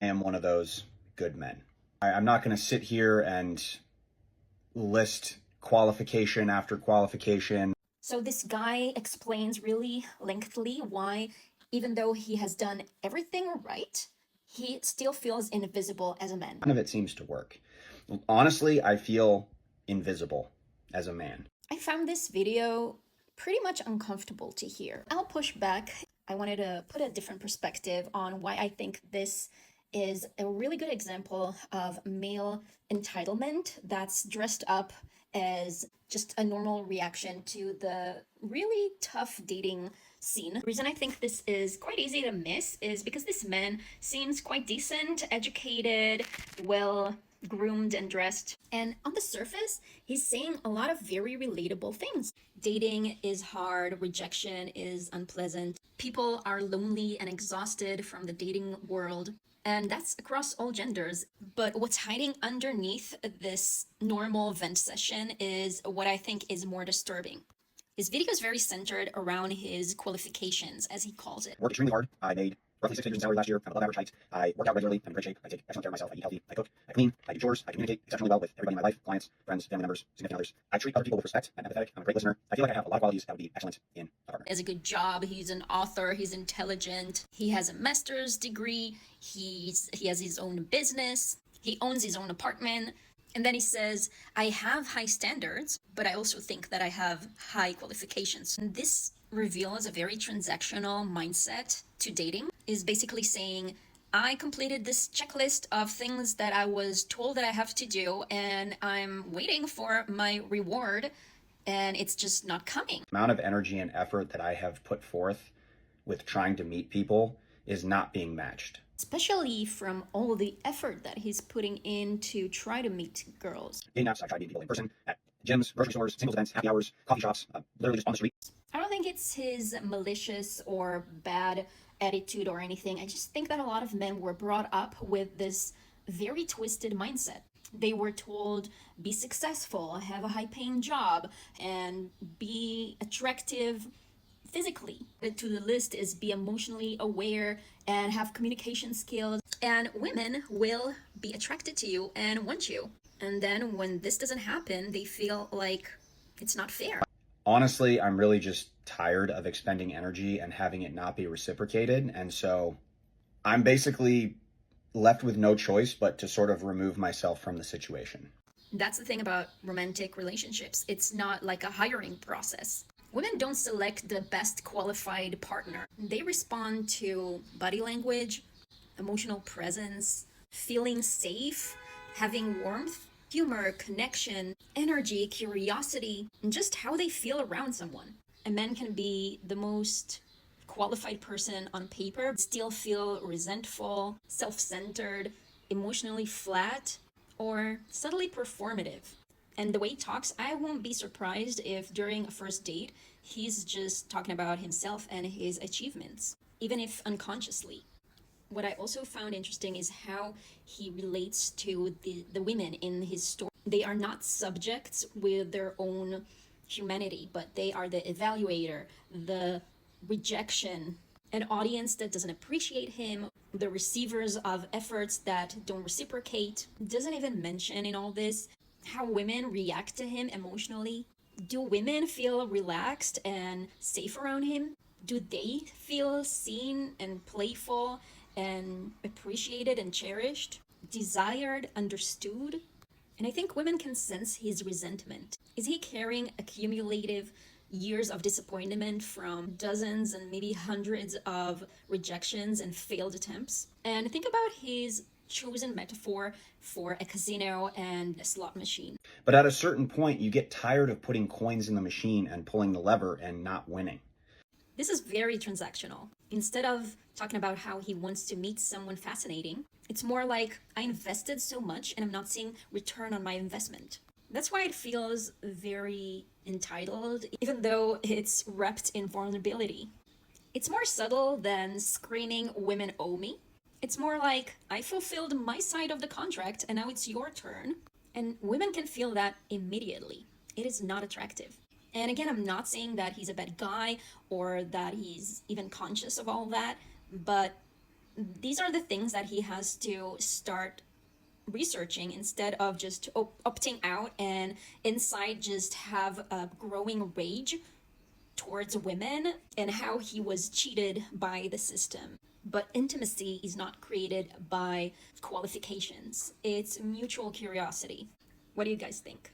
I am one of those good men. I'm not going to sit here and list qualification after qualification. So this guy explains really lengthily why, even though he has done everything right, he still feels invisible as a man. None of it seems to work. Honestly, I feel invisible as a man. I found this video pretty much uncomfortable to hear. I'll push back. I wanted to put a different perspective on why I think this is a really good example of male entitlement that's dressed up as just a normal reaction to the really tough dating scene. The reason I think this is quite easy to miss is because this man seems quite decent, educated, well groomed and dressed. And on the surface, he's saying a lot of very relatable things. Dating is hard, rejection is unpleasant, people are lonely and exhausted from the dating world. And that's across all genders. But what's hiding underneath this normal vent session is what I think is more disturbing. His video is very centered around his qualifications, as he calls it. Worked extremely hard. I made roughly 6 figures in salary last year. I'm above average height. I work out regularly. I'm in great shape. I take excellent care of myself. I eat healthy. I cook. I clean. I do chores. I communicate exceptionally well with everybody in my life: clients, friends, family members, significant others. I treat other people with respect. I'm empathetic. I'm a great listener. I feel like I have a lot of qualities that would be excellent in a partner. Has a good job. He's an author. He's intelligent. He has a master's degree. He has his own business. He owns his own apartment. And then he says, I have high standards, but I also think that I have high qualifications. And this reveals a very transactional mindset to dating, is basically saying, I completed this checklist of things that I was told that I have to do, and I'm waiting for my reward, and it's just not coming. The amount of energy and effort that I have put forth with trying to meet people is not being matched. Especially from all the effort that he's putting in to try to meet girls. Dating apps, I try to meet people in person, at gyms, grocery stores, singles events, happy hours, coffee shops, literally just on the street. I don't think it's his malicious or bad attitude or anything. I just think that a lot of men were brought up with this very twisted mindset. They were told, be successful, have a high paying job, and be attractive physically. To the list is be emotionally aware and have communication skills. And women will be attracted to you and want you. And then when this doesn't happen, they feel like it's not fair. Honestly, I'm really just tired of expending energy and having it not be reciprocated. And so I'm basically left with no choice but to sort of remove myself from the situation. That's the thing about romantic relationships. It's not like a hiring process. Women don't select the best qualified partner. They respond to body language, emotional presence, feeling safe, having warmth, humor, connection, energy, curiosity, and just how they feel around someone. A man can be the most qualified person on paper, still feel resentful, self-centered, emotionally flat, or subtly performative. And the way he talks, I won't be surprised if during a first date, he's just talking about himself and his achievements, even if unconsciously. What I also found interesting is how he relates to the women in his story. They are not subjects with their own humanity, but they are the evaluator, the rejection, an audience that doesn't appreciate him, the receivers of efforts that don't reciprocate. Doesn't even mention in all this how women react to him emotionally. Do women feel relaxed and safe around him? Do they feel seen and playful and appreciated and cherished, desired, understood? And I think women can sense his resentment. Is he carrying accumulative years of disappointment from dozens and maybe hundreds of rejections and failed attempts? And think about his chosen metaphor for a casino and a slot machine. But at a certain point, you get tired of putting coins in the machine and pulling the lever and not winning. This is very transactional. Instead of talking about how he wants to meet someone fascinating, it's more like, I invested so much and I'm not seeing return on my investment. That's why it feels very entitled, even though it's wrapped in vulnerability. It's more subtle than screaming, women owe me. It's more like, I fulfilled my side of the contract and now it's your turn. And women can feel that immediately. It is not attractive. And again, I'm not saying that he's a bad guy or that he's even conscious of all that, but These are the things that he has to start researching instead of just opting out and inside just have a growing rage towards women and how he was cheated by the system. But intimacy is not created by qualifications, it's mutual curiosity. What do you guys think?